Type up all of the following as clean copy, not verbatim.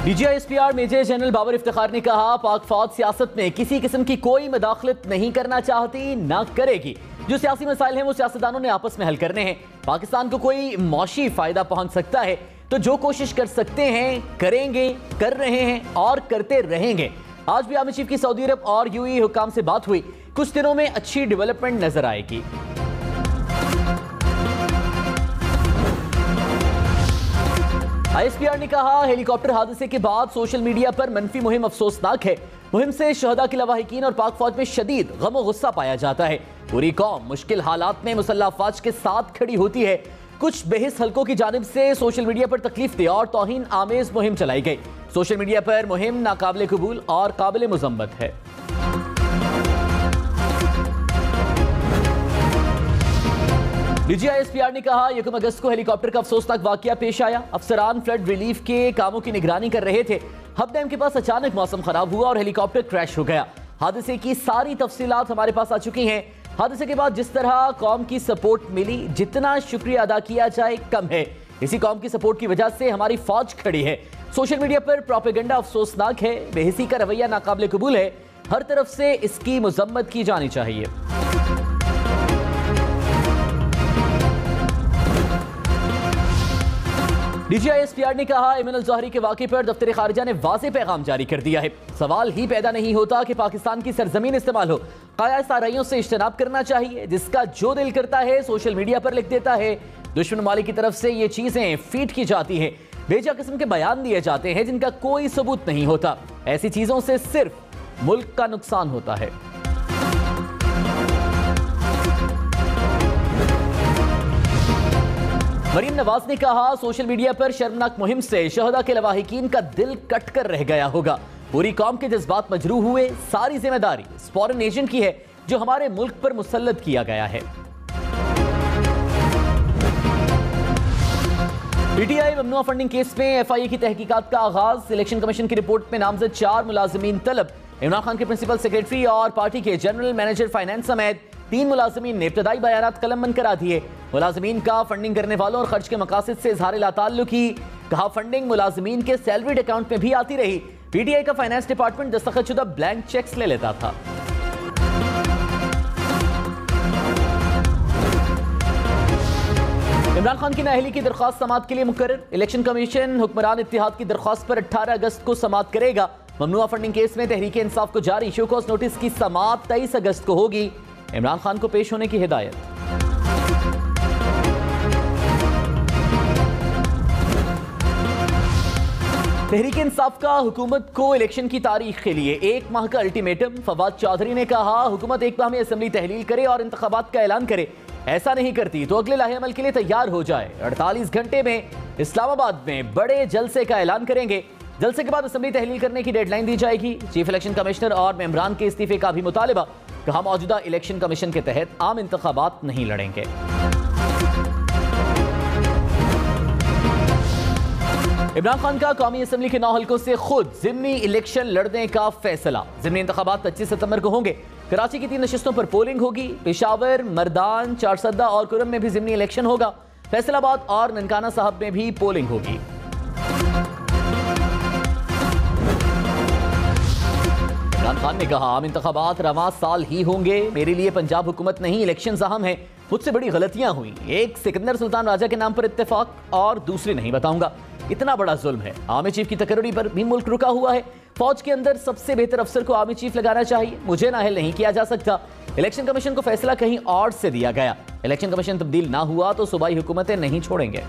DGISPR major general Babar Iftikhar ने कहा, पाक फौज सियासत में किसी किस्म की कोई मदाखलत नहीं करना चाहती, ना करेगी। जो सियासी मसाइल हैं वो सियासतदानों ने आपस में हल करने हैं। पाकिस्तान को कोई मौशी फायदा पहुंच सकता है तो जो कोशिश कर सकते हैं करेंगे, कर रहे हैं और करते रहेंगे। आज भी आर्मी चीफ की सऊदी अरब और UAE हुक्काम से बात हुई। कुछ दिनों में अच्छी डेवलपमेंट नजर आएगी। ISPR ने कहा, हेलीकॉप्टर हादसे के बाद सोशल मीडिया पर मनफी मुहिम अफसोसनाक है। मुहिम से शहदा के लवाहिकीन और पाक फौज में शदीद गम और गुस्सा पाया जाता है। पूरी कौम मुश्किल हालात में मुसल्लह अफवाज के साथ खड़ी होती है। कुछ बेहिस हलकों की जानिब से सोशल मीडिया पर तकलीफ दे और तौहीन आमेज मुहिम चलाई गई। सोशल मीडिया पर मुहिम नाकाबिले कबूल और काबिले मुज़म्मत है। DGISPR ने कहा, 1 अगस्त को हेलीकॉप्टर का अफसोसनाक वाकया पेश आया। अफसरान फ्लड रिलीफ के कामों की निगरानी कर रहे थे। हब डैम के पास अचानक मौसम खराब हुआ और हेलीकॉप्टर क्रैश हो गया। हादसे की सारी तफसीलात हमारे पास आ चुकी हैं। हादसे के बाद जिस तरह कौम की सपोर्ट मिली, जितना शुक्रिया अदा किया जाए कम है। इसी कौम की सपोर्ट की वजह से हमारी फौज खड़ी है। सोशल मीडिया पर प्रोपेगेंडा अफसोसनाक है। बेहिसी का रवैया नाकाबिले कबूल है। हर तरफ से इसकी मुजम्मत की जानी चाहिए। DGISPR ने कहा, ऐमन अल-ज़वाहिरी के वाक़े पर दफ्तर खारिजा ने वाज़ेह पैगाम जारी कर दिया है। सवाल ही पैदा नहीं होता कि पाकिस्तान की सरजमीन इस्तेमाल हो। काया साराइयों से इज्तनाब करना चाहिए। जिसका जो दिल करता है सोशल मीडिया पर लिख देता है। दुश्मन ममालिक की तरफ से ये चीजें फीड की जाती हैं। बेजा किस्म के बयान दिए जाते हैं जिनका कोई सबूत नहीं होता। ऐसी चीजों से सिर्फ मुल्क का नुकसान होता है। मरीम नवाज ने कहा, सोशल मीडिया पर शर्मनाक मुहिम से शहदा के लवाहिकीन का दिल कट कर रह गया होगा। पूरी कौम के जज्बात मजरूह हुए। सारी जिम्मेदारी इस फॉरेन एजेंट की है जो हमारे मुल्क पर मुसल्लत किया गया है। PTI ममनुआ फंडिंग केस में FIA की तहकीकात का आगाज। इलेक्शन कमीशन की रिपोर्ट में नामजद 4 मुलाजिमीन तलब। इमरान खान के प्रिंसिपल सेक्रेटरी और पार्टी के जनरल मैनेजर फाइनेंस समेत 3 मुलाजिमीन ने इब्तदाई बयानात कलमबंद करा दिए। मुलाजिमीन का फंडिंग करने वालों और खर्च के मकासद से इजहार लाताल्लुकी। कहा, फंडिंग मुलाजिमीन के सैलरीड अकाउंट में भी आती रही। PTI का फाइनेंस डिपार्टमेंट दस्तखतशुदा ब्लैंक चेक्स ले लेता था। इमरान खान की नाअहली की दरख्वास्त समाअत के लिए मुकर्रर। इलेक्शन कमीशन हुक्मरान इत्तेहाद की दरख्वास्त पर 18 अगस्त को समाअत करेगा। ममनुआ फंडिंग केस में तहरीक इंसाफ को जारी शो कॉज नोटिस की समाअत 23 अगस्त को होगी। इमरान खान को पेश होने की हिदायत। तहरीक इंसाफ का हुकूमत को इलेक्शन की तारीख के लिए 1 माह का अल्टीमेटम। फवाद चौधरी ने कहा, हुकूमत 1 माह में असेंबली तहलील करे और इंतखाबात का ऐलान करे। ऐसा नहीं करती तो अगले लाहे अमल के लिए तैयार हो जाए। 48 घंटे में इस्लामाबाद में बड़े जलसे का ऐलान करेंगे। जलसे के बाद असेंबली तहलील करने की डेडलाइन दी जाएगी। चीफ इलेक्शन कमिश्नर और मेंबरान के इस्तीफे का भी मुतालिबा। कहा, मौजूदा इलेक्शन कमीशन के तहत आम इंतखाबात नहीं लड़ेंगे। इमरान खान का कौमी असेंबली के 9 हल्कों से खुद जिमनी इलेक्शन लड़ने का फैसला। जिमनी इंतखाबात 25 सितंबर को होंगे। कराची की 3 नशिस्तों पर पोलिंग होगी। पेशावर, मर्दान, चारसद्दा और कुरम में भी जिमनी इलेक्शन होगा। फैसलाबाद और ननकाना साहब में भी पोलिंग होगी। इमरान खान ने कहा, आम इंतखाबात रवां साल ही होंगे। मेरे लिए पंजाब हुकूमत नहीं, इलेक्शन अहम है। मुझसे बड़ी गलतियां हुई। एक सिकंदर सुल्तान राजा के नाम पर इत्तेफाक और दूसरी नहीं बताऊंगा। इतना बड़ा जुल्म है। आर्मी चीफ की तकर्री पर भी मुल्क रुका हुआ है। फौज के अंदर सबसे बेहतर अफसर को आर्मी चीफ लगाना चाहिए। मुझे नाअहल नहीं किया जा सकता। इलेक्शन कमीशन को फैसला कहीं और से दिया गया। इलेक्शन कमीशन तब्दील ना हुआ तो सूबाई हुकूमतें नहीं छोड़ेंगे।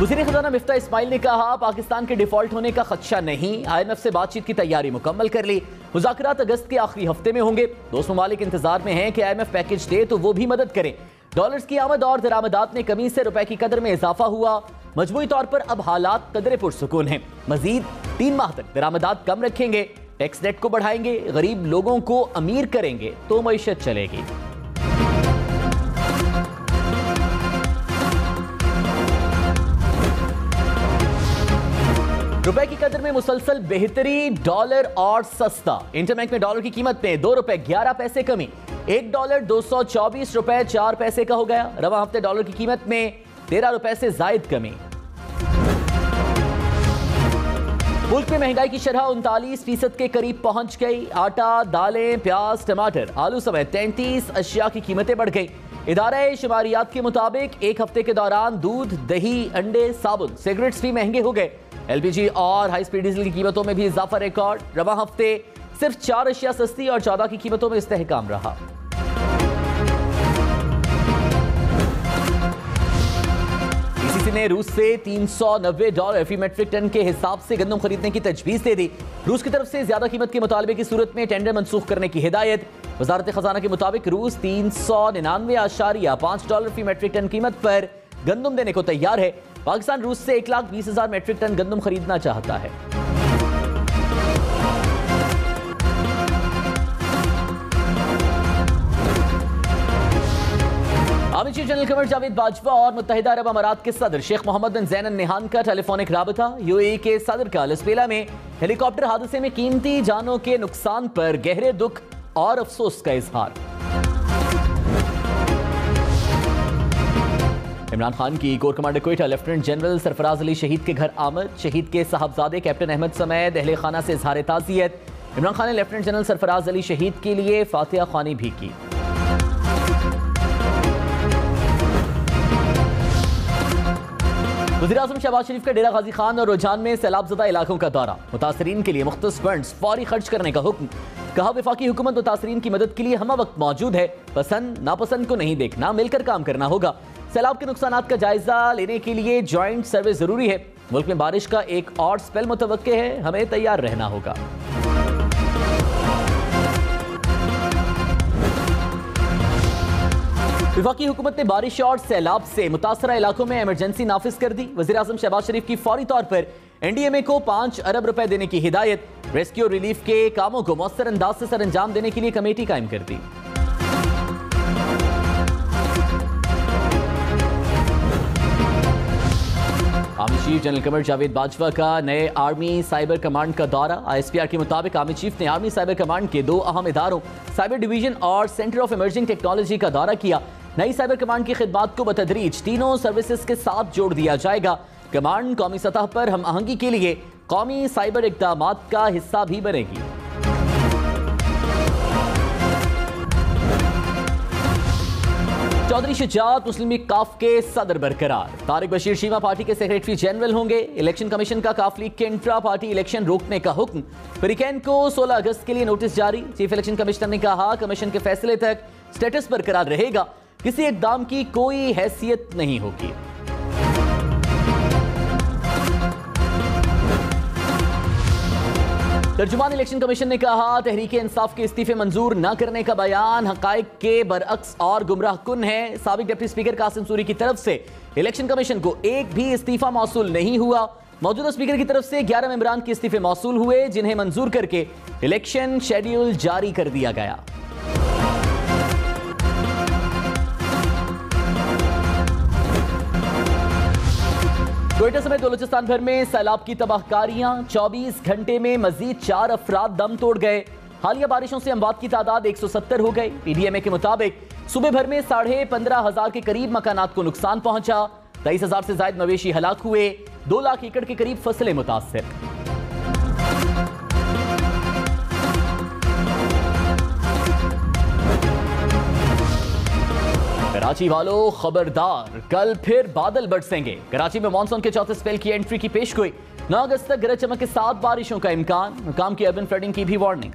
वज़ीर ख़ज़ाना मिफ्ता इस्माइल ने कहा, पाकिस्तान के डिफॉल्ट होने का खदशा नहीं। IMF से बातचीत की तैयारी मुकम्मल कर ली। मुज़ाकरात अगस्त के आखिरी हफ्ते में होंगे। दोस्त ममालिक इंतजार में हैं कि IMF पैकेज दे तो वो भी मदद करें। डॉलर्स की आमद और दरामदात में कमी से रुपए की कदर में इजाफा हुआ। मजमूई तौर पर अब हालात कदरे पुरसुकून हैं। मजीद 3 माह तक दरामदात कम रखेंगे। टैक्स नेट को बढ़ाएंगे। गरीब लोगों को अमीर करेंगे तो मईशत चलेगी। रुपए की कदर में मुसलसल बेहतरी। डॉलर और सस्ता। इंटरबैंक में डॉलर की कीमत में 2 रुपए 11 पैसे कमी। $1.224.04 का हो गया। रवा हफ्ते डॉलर की कीमत में 13 रुपए से जायद कमी। मुल्क में महंगाई की शरह 39% के करीब पहुंच गई। आटा, दालें, प्याज, टमाटर, आलू समेत 33 अशिया की कीमतें बढ़ गई। इदारे शुमारियात के मुताबिक एक हफ्ते के दौरान दूध, दही, अंडे, साबुन, सिगरेट्स भी महंगे हो गए। LPG और हाई स्पीड डीजल की कीमतों में भी इजाफा रिकॉर्ड। रवा हफ्ते सिर्फ 4 अशिया सस्ती और 14 की कीमतों में इस्तेहकाम रहा। ICC ने रूस से $390 फी मेट्रिक टन के हिसाब से गंदम खरीदने की तजवीज दे दी। रूस की तरफ से ज्यादा कीमत के मुतालबे की सूरत में टेंडर मनसूख करने की हिदायत। वजारत खजाना के मुताबिक रूस $399.5 फी मेट्रिक टन कीमत पर गंदम देने को तैयार है। पाकिस्तान रूस से 1,20,000 मेट्रिक टन गंदम खरीदना चाहता है। Army chief general Qamar Javed Bajwa और मुत्तहिदा अरब अमारात के सदर शेख मोहम्मद बिन ज़ैन अल नहान का टेलीफोनिक राबता। UAE के सदर का लसबेला में हेलीकॉप्टर हादसे में कीमती जानों के नुकसान पर गहरे दुख और अफसोस का इजहार। इमरान खान की core commander Quetta lieutenant general Sarfaraz Ali शहीद के घर आमद। शहीद के साहबजादे कैप्टन अहमद समेत अहले खाना से इजहार ताज़ियत। इमरान खान ने लेफ्टिनेंट जनरल सरफराज अली शहीद के लिए फातिहा ख्वानी भी की। वज़ीर-ए-आज़म शहबाज शरीफ का डेरा गाजी खान और रुझान में सैलाबज़दा इलाकों का दौरा। मुतासरीन के लिए मुख्तस फंड्स फौरी खर्च करने का हुक्म। कहा वफाकी हुकूमत मुतासरीन की मदद के लिए हम वक्त मौजूद है। पसंद नापसंद को नहीं देखना, मिलकर काम करना होगा। सैलाब के नुकसानात का जायजा लेने के लिए जॉइंट सर्वे जरूरी है। मुल्क में बारिश का एक और स्पेल मुतवक्के है, हमें तैयार रहना होगा। वफाकी हुकूमत ने बारिश और सैलाब से मुतासरा इलाकों में इमरजेंसी नाफिज कर दी। वज़ीर-ए-आज़म शहबाज शरीफ की फौरी तौर पर NDMA को 5 अरब रुपए देने की हिदायत। रेस्क्यू और रिलीफ के कामों को मौसर अंदाज से सर अंजाम देने के लिए कमेटी कायम कर दी। Army chief general Qamar Javed Bajwa का नए आर्मी साइबर कमांड का दौरा। ISPR के मुताबिक आर्मी चीफ ने आर्मी साइबर कमांड के 2 अहम इदारों साइबर डिवीजन और सेंटर ऑफ इमर्जिंग टेक्नोलॉजी का दौरा किया। नई साइबर कमांड की खिदमात को बतदरीज तीनों सर्विसेज के साथ जोड़ दिया जाएगा। कमांड कौमी सतह पर हम आहंगी के लिए कौमी साइबर इक़दामात का हिस्सा भी बनेगी। चौधरी शुजात मुस्लिम लीग काफ के सदर बरकरार। तारिक बशीर शीमा पार्टी के सेक्रेटरी जनरल होंगे। इलेक्शन कमीशन का काफ लीग के इंट्रा पार्टी इलेक्शन रोकने का हुक्म। परिकैन को 16 अगस्त के लिए नोटिस जारी। चीफ इलेक्शन कमिश्नर ने कहा कमीशन के फैसले तक स्टेटस बरकरार रहेगा, किसी इकदाम की कोई हैसियत नहीं होगी। तर्जुमान इलेक्शन कमीशन ने कहा तहरीक इंसाफ के इस्तीफे मंजूर न करने का बयान हकायक के बरअक्स और गुमराह कुन है। साबिक डिप्टी स्पीकर कासिम सूरी की तरफ से इलेक्शन कमीशन को एक भी इस्तीफा मौसूल नहीं हुआ। मौजूदा स्पीकर की तरफ से 11 मेंबरान के इस्तीफे मौसूल हुए, जिन्हें मंजूर करके इलेक्शन शेड्यूल जारी कर दिया गया। क्वेटा समेत बलूचिस्तान भर में सैलाब की तबाहकारियां। 24 घंटे में मजीद 4 अफराद दम तोड़ गए। हालिया बारिशों से अमवात की तादाद 170 हो गई। PDMA के मुताबिक सूबे भर में 15,500 के करीब मकानात को नुकसान पहुंचा। 23,000 से ज्यादा मवेशी हलाक हुए। 2 लाख एकड़ के करीब फसलें मुतासर। कराची वालों खबरदार, कल फिर बादल बरसेंगे। कराची में मानसून के चौथे स्पेल की एंट्री की पेशगोई। 9 अगस्त तक गरज चमक के साथ बारिशों का इम्कान। हुकाम की अर्बन फ्लडिंग की भी वार्निंग।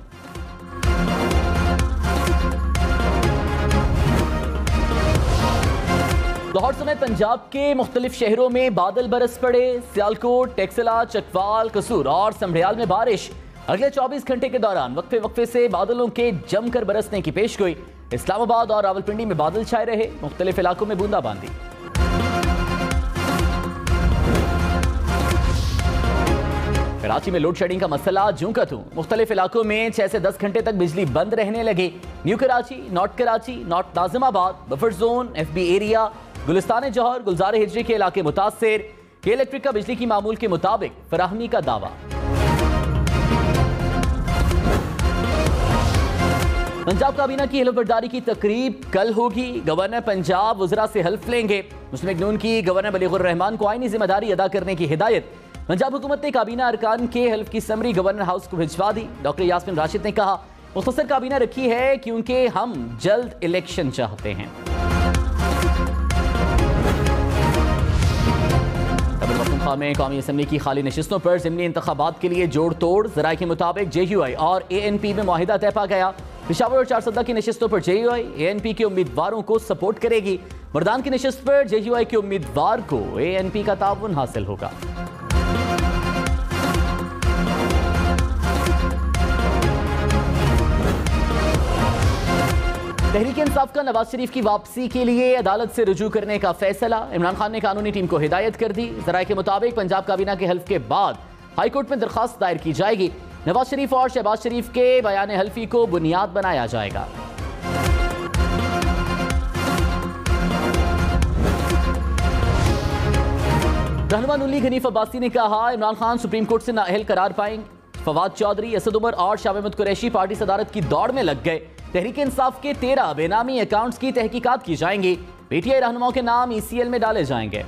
लाहौर समेत पंजाब के मुख्तलिफ शहरों में बादल बरस पड़े। सियालकोट, टेक्सला, चकवाल, कसूर और समढ़ियाल में बारिश। अगले 24 घंटे के दौरान वक्फे वक्फे से बादलों के जमकर बरसने की पेशगोई। इस्लामाबाद और रावलपिंडी में बादल छाए रहे। मुख्तलिफ इलाकों में बूंदाबांदी। कराची में लोड शेडिंग का मसला जूं का तूं। मुख्तलिफ इलाकों में 6 से 10 घंटे तक बिजली बंद रहने लगी। New Karachi, north Nazimabad, buffer zone, FB area, Gulistan Jauhar, Gulzar Hijri के इलाके मुतासर। के इलेक्ट्रिक का बिजली की मामूल के मुताबिक फराहमी का दावा। पंजाब काबीना की हिलफबरदारी की तकरीब कल होगी। गवर्नर पंजाब वज़रा से हल्फ लेंगे। मुस्लिम लीग नून की गवर्नर बलीगुर रहमान को आईनी जिम्मेदारी अदा करने की हिदायत। पंजाब हुकूमत ने काबीना अरकान के हल्फ की समरी गवर्नर हाउस को भिजवा दी। डॉक्टर यास्मीन राशिद ने कहा, मुख्तसर काबीना रखी है क्योंकि हम जल्द इलेक्शन चाहते हैं। में कौमी असम्बली की खाली नशिस्तों पर ज़िमनी इंतखाबात के लिए जोड़ तोड़। ज़राए के मुताबिक JUI और ANP में मुआहिदा तय पा गया। पेशावर और चारसदा की नशिस्तों पर JUI ANP के उम्मीदवारों को सपोर्ट करेगी। मर्दान की नशिस्त पर JUI के उम्मीदवार को ANP का ताउन हासिल होगा। तहरीक इंसाफ का नवाज शरीफ की वापसी के लिए अदालत से रुजू करने का फैसला। इमरान खान ने कानूनी टीम को हिदायत कर दी। ज़राए के मुताबिक पंजाब काबीना के हल्फ के बाद हाईकोर्ट में दरखास्त दायर की जाएगी। नवाज शरीफ और शहबाज शरीफ के बयान हल्फी को बुनियाद बनाया जाएगा। रहनुमा नून लीग हनीफ अब्बासी ने कहा, इमरान खान सुप्रीम कोर्ट से नाअहल करार पाएंगे। फवाद चौधरी, असद उमर और शाह महमूद कुरैशी पार्टी सदारत की दौड़ में लग गए। तहरीक इंसाफ के 13 बेनामी अकाउंट्स की तहकीकात की जाएंगी। PTI रहनुमाओं के नाम ECL में डाले जाएंगे।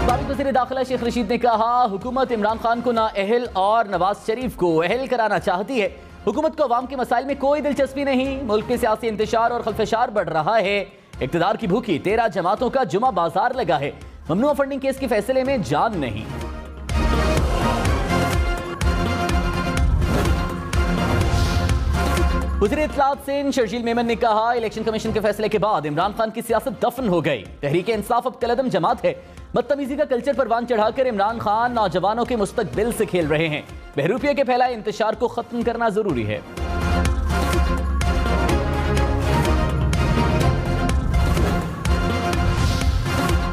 साबिक वज़ीर दाखिला शेख रशीद ने कहा, हुकूमत इमरान खान को नाअहल और नवाज शरीफ को अहल कराना चाहती है। हुकूमत को अवाम के मसाइल में कोई दिलचस्पी नहीं। मुल्क में सियासी इंतशार और खलफशार बढ़ रहा है। इक़्तिदार की भूखी 13 जमातों का जुमा बाजार लगा है। ममनुआ फंडिंग केस के फैसले में जान नहीं। वज़ीर इत्तलात सिंध शर्जील मेमन ने कहा, इलेक्शन कमीशन के फैसले के बाद इमरान खान की सियासत दफन हो गई। तहरीक इंसाफ अब कलअदम जमात है। बदतमीजी का कल्चर परवान चढ़ाकर इमरान खान नौजवानों के मुस्तकबिल से खेल रहे हैं। बहरूपिया के फैलाए इंतशार को खत्म करना जरूरी है।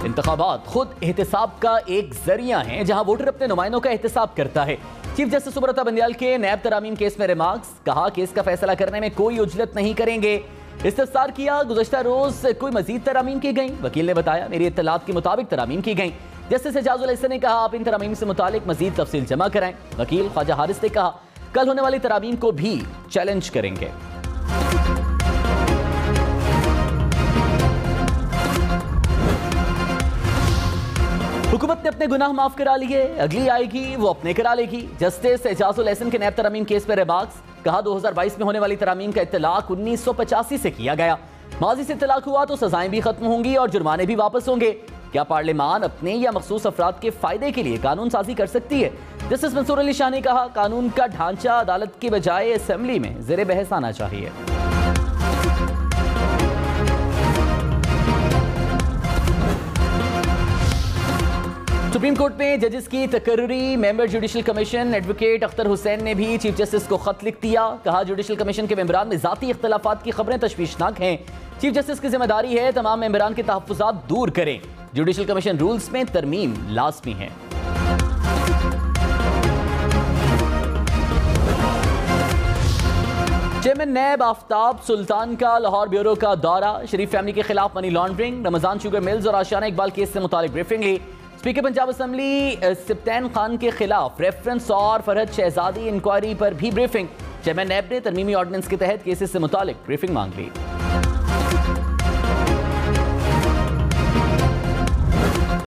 इंतखाबात खुद एहतिसाब का एक जरिया है, जहां वोटर अपने नुमाइंदों का एहतिसाब करता है। चीफ जस्टिस सुब्रता बंदयाल के नैब तरामीम केस में रिमार्क्स। कहा, केस का फैसला करने में कोई उजलत नहीं करेंगे। इस्तफसार किया, गुज़श्ता रोज कोई मजीद तरामीम की गई। वकील ने बताया, मेरी इत्तलात के मुताबिक तरामीम की गई। जस्टिस एजाजुल हसन ने कहा, आप इन तरामीम से मुतालिक मजीद तफसील जमा कराएं। वकील ख्वाजा हारिस ने कहा, कल होने वाली तरामीम को भी चैलेंज करेंगे। हुकूमत ने अपने गुनाह माफ करा लिए, अगली आएगी वो अपने करा लेगी। जस्टिस एजाजुल हसन के नैब तरामीम केस पर रिमार्क्स। कहा, 2022 में होने वाली तरामीम का इत्तलाक 1985 से किया गया। माजी से इत्तलाक हुआ तो सजाएं भी खत्म होंगी और जुर्माने भी वापस होंगे। क्या पार्लियामान अपने या मखसूस अफराद के फायदे के लिए कानून साजी कर सकती है? जस्टिस मंसूर अली शाह ने कहा, कानून का ढांचा अदालत के बजाय असेंबली में ज़ेरे बहस आना चाहिए। सुप्रीम कोर्ट में जजेस की तकर्री। Member judicial commission advocate Akhtar Hussain ने भी चीफ जस्टिस को खत लिख दिया। कहा, जुडिशल कमीशन के मेंबरान में जाती इख्तलाफात की खबरें तशवीशनाक हैं। चीफ जस्टिस की जिम्मेदारी है तमाम मेंबरान के तहफ्फुज़ात दूर करें। जुडिशल कमीशन रूल्स में तरमीम लाजमी है। चेयरमैन नैब आफ्ताब सुल्तान का लाहौर ब्यूरो का दौरा। शरीफ फैमिली के खिलाफ money laundering, Ramzan sugar mills और आशियाना इकबाल केस से मुतालिक ब्रीफिंग ली। स्पीकर पंजाब असम्बली सिप्तैन खान के खिलाफ रेफरेंस और फरहद शहजादी इंक्वायरी पर भी ब्रीफिंग। चेयरमैन नैब ने तरमीमी ऑर्डिनेंस के तहत केसेस से मुतालिक ब्रीफिंग मांग ली।